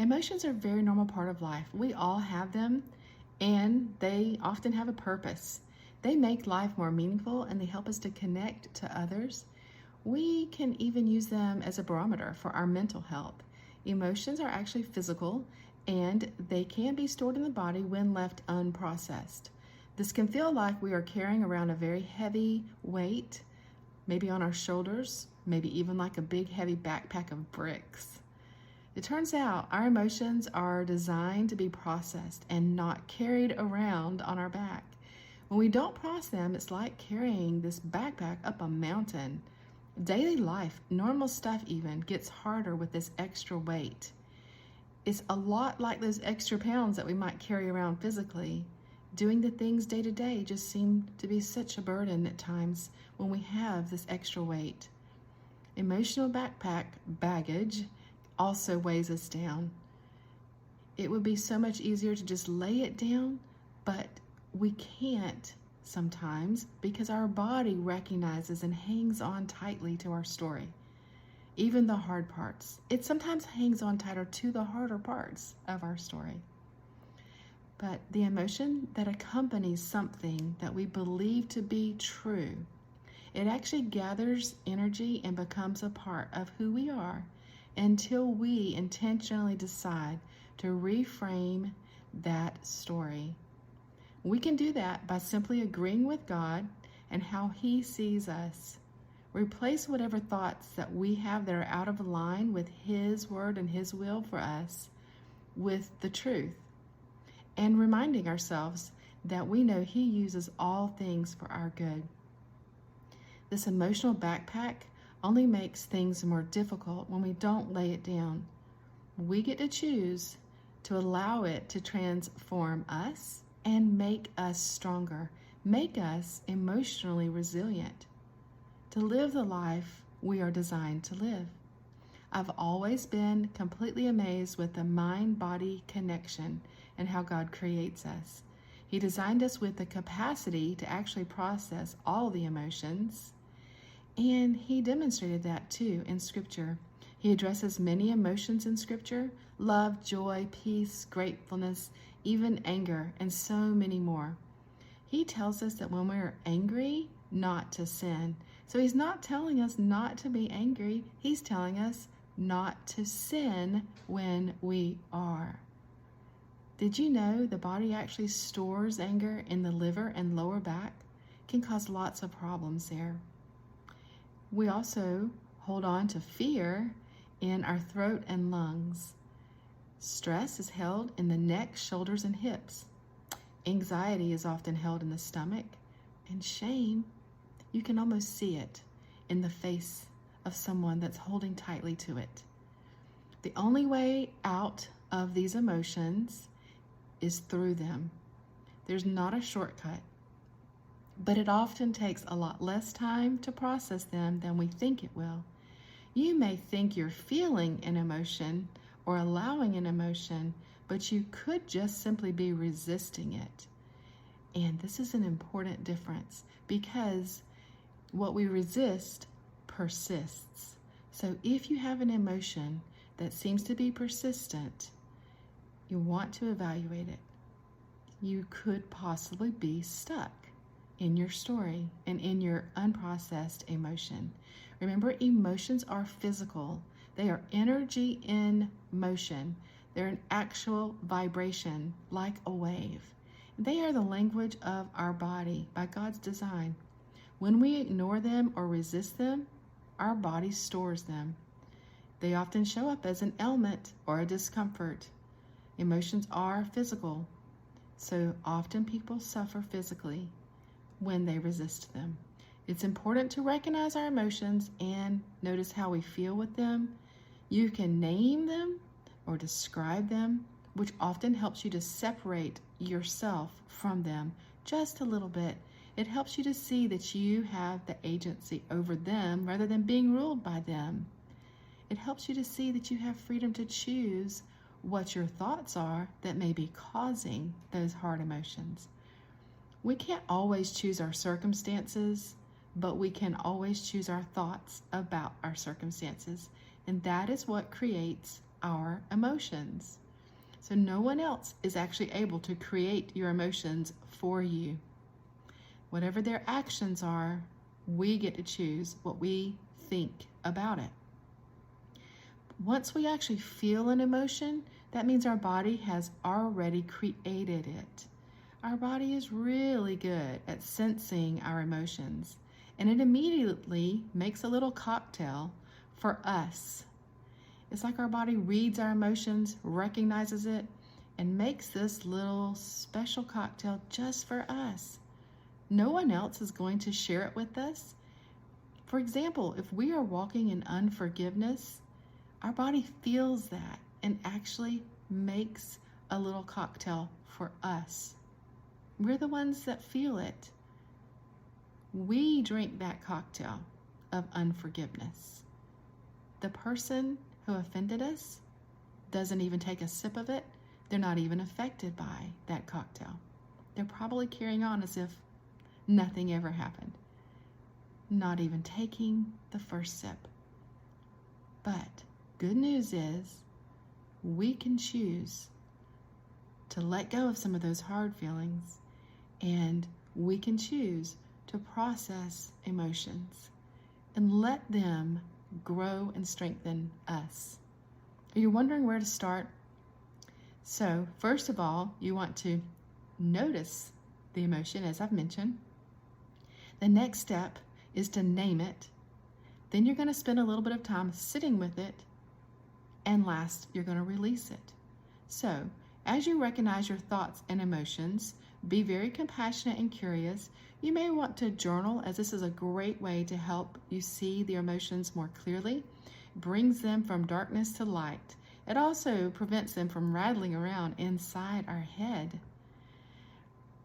Emotions are a very normal part of life. We all have them, and they often have a purpose. They make life more meaningful, and they help us to connect to others. We can even use them as a barometer for our mental health. Emotions are actually physical, and they can be stored in the body when left unprocessed. This can feel like we are carrying around a very heavy weight, maybe on our shoulders, maybe even like a big heavy backpack of bricks. It turns out our emotions are designed to be processed and not carried around on our back. When we don't process them, it's like carrying this backpack up a mountain. Daily life, normal stuff even, gets harder with this extra weight. It's a lot like those extra pounds that we might carry around physically. Doing the things day to day just seem to be such a burden at times when we have this extra weight. Emotional baggage also weighs us down. It would be so much easier to just lay it down, but we can't sometimes because our body recognizes and hangs on tightly to our story. Even the hard parts. It sometimes hangs on tighter to the harder parts of our story. But the emotion that accompanies something that we believe to be true, it actually gathers energy and becomes a part of who we are until we intentionally decide to reframe that story. We can do that by simply agreeing with God and how He sees us. Replace whatever thoughts that we have that are out of line with His word and His will for us with the truth, and reminding ourselves that we know He uses all things for our good. This emotional backpack only makes things more difficult when we don't lay it down. We get to choose to allow it to transform us and make us stronger, make us emotionally resilient, to live the life we are designed to live. I've always been completely amazed with the mind-body connection and how God creates us. He designed us with the capacity to actually process all the emotions, and He demonstrated that too in Scripture. He addresses many emotions in Scripture: love, joy, peace, gratefulness, even anger, and so many more. He tells us that when we're angry, not to sin. So He's not telling us not to be angry. He's telling us not to sin when we are. Did you know the body actually stores anger in the liver and lower back? It can cause lots of problems there. We also hold on to fear in our throat and lungs. Stress is held in the neck, shoulders, and hips. Anxiety is often held in the stomach. And shame, you can almost see it in the face of someone that's holding tightly to it. The only way out of these emotions is through them. There's not a shortcut, but it often takes a lot less time to process them than we think it will. You may think you're feeling an emotion or allowing an emotion, but you could just simply be resisting it. And this is an important difference because what we resist persists. So if you have an emotion that seems to be persistent, you want to evaluate it. You could possibly be stuck in your story and in your unprocessed emotion. Remember, emotions are physical. They are energy in motion. They're an actual vibration, like a wave. They are the language of our body by God's design. When we ignore them or resist them, our body stores them. They often show up as an ailment or a discomfort. Emotions are physical, so often people suffer physically when they resist them. It's important to recognize our emotions and notice how we feel with them. You can name them or describe them, which often helps you to separate yourself from them just a little bit. It helps you to see that you have the agency over them rather than being ruled by them. It helps you to see that you have freedom to choose what your thoughts are that may be causing those hard emotions. We can't always choose our circumstances, but we can always choose our thoughts about our circumstances. And that is what creates our emotions. So no one else is actually able to create your emotions for you. Whatever their actions are, we get to choose what we think about it. Once we actually feel an emotion, that means our body has already created it. Our body is really good at sensing our emotions, and it immediately makes a little cocktail for us. It's like our body reads our emotions, recognizes it, and makes this little special cocktail just for us. No one else is going to share it with us. For example, if we are walking in unforgiveness, our body feels that and actually makes a little cocktail for us. We're the ones that feel it. We drink that cocktail of unforgiveness. The person who offended us doesn't even take a sip of it. They're not even affected by that cocktail. They're probably carrying on as if nothing ever happened, not even taking the first sip. But good news is we can choose to let go of some of those hard feelings, and we can choose to process emotions and let them grow and strengthen us. Are you wondering where to start? So, first of all, you want to notice the emotion, as I've mentioned. The next step is to name it. Then you're going to spend a little bit of time sitting with it. And last, you're going to release it. So, as you recognize your thoughts and emotions, be very compassionate and curious. You may want to journal, as this is a great way to help you see the emotions more clearly, brings them from darkness to light. It also prevents them from rattling around inside our head.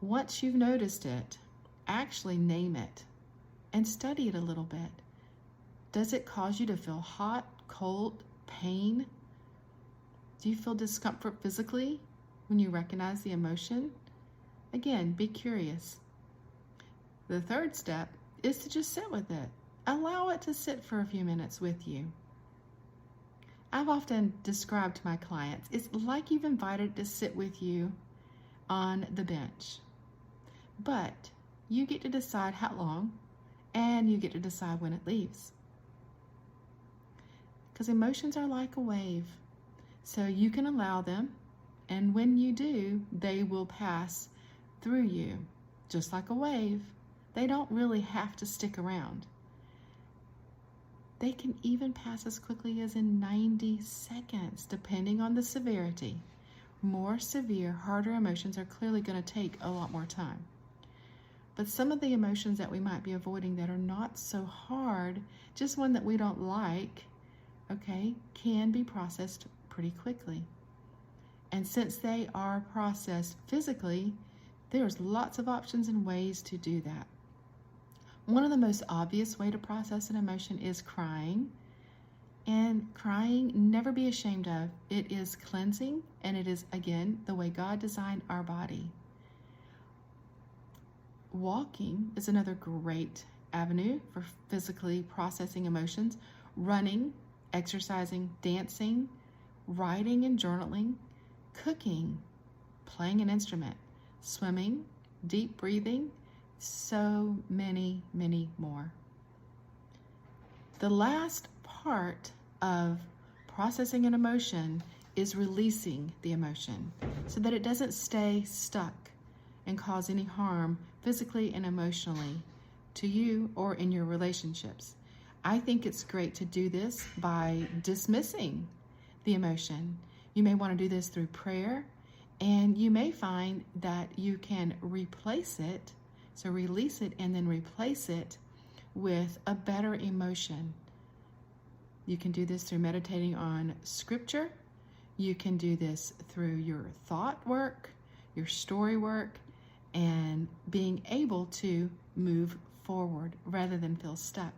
Once you've noticed it, actually name it and study it a little bit. Does it cause you to feel hot, cold, pain? Do you feel discomfort physically when you recognize the emotion? Again, be curious. The third step is to just sit with it. Allow it to sit for a few minutes with you. I've often described to my clients, it's like you've invited it to sit with you on the bench. But you get to decide how long, and you get to decide when it leaves. Because emotions are like a wave. So you can allow them, and when you do, they will pass through you. Just like a wave, they don't really have to stick around. They can even pass as quickly as in 90 seconds, depending on the severity. More severe, harder emotions are clearly going to take a lot more time. But some of the emotions that we might be avoiding that are not so hard, just one that we don't like, okay, can be processed pretty quickly. And since they are processed physically, there's lots of options and ways to do that. One of the most obvious way to process an emotion is crying. And crying, never be ashamed of. It is cleansing, and it is, again, the way God designed our body. Walking is another great avenue for physically processing emotions. Running, exercising, dancing, writing and journaling, cooking, playing an instrument, swimming, deep breathing, so many, many more. The last part of processing an emotion is releasing the emotion so that it doesn't stay stuck and cause any harm physically and emotionally to you or in your relationships. I think it's great to do this by dismissing the emotion. You may want to do this through prayer, and you may find that you can replace it, so release it and then replace it with a better emotion. You can do this through meditating on scripture. You can do this through your thought work, your story work, and being able to move forward rather than feel stuck.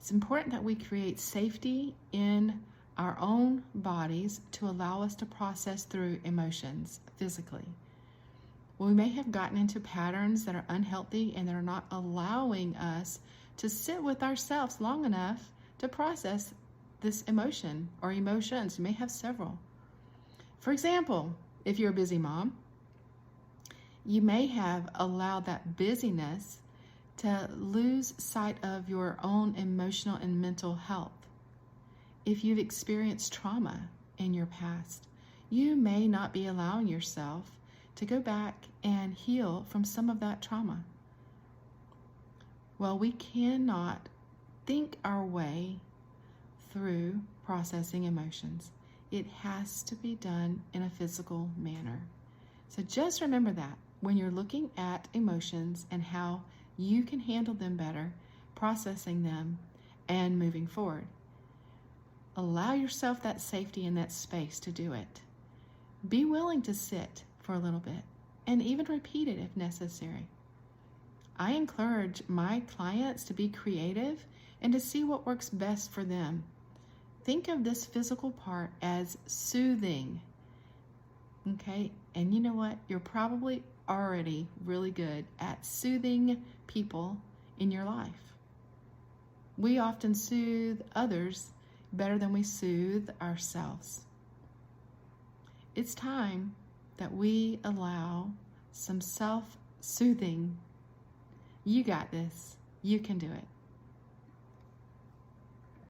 It's important that we create safety in our own bodies to allow us to process through emotions physically. We may have gotten into patterns that are unhealthy and that are not allowing us to sit with ourselves long enough to process this emotion or emotions. You may have several. For example, if you're a busy mom, you may have allowed that busyness to lose sight of your own emotional and mental health. If you've experienced trauma in your past, you may not be allowing yourself to go back and heal from some of that trauma. Well, we cannot think our way through processing emotions. It has to be done in a physical manner. So just remember that when you're looking at emotions and how you can handle them better, processing them, and moving forward. Allow yourself that safety and that space to do it. Be willing to sit for a little bit and even repeat it if necessary. I encourage my clients to be creative and to see what works best for them. Think of this physical part as soothing. Okay? And you know what? You're probably already really good at soothing people in your life. We often soothe others better than we soothe ourselves. It's time that we allow some self-soothing. You got this. You can do it.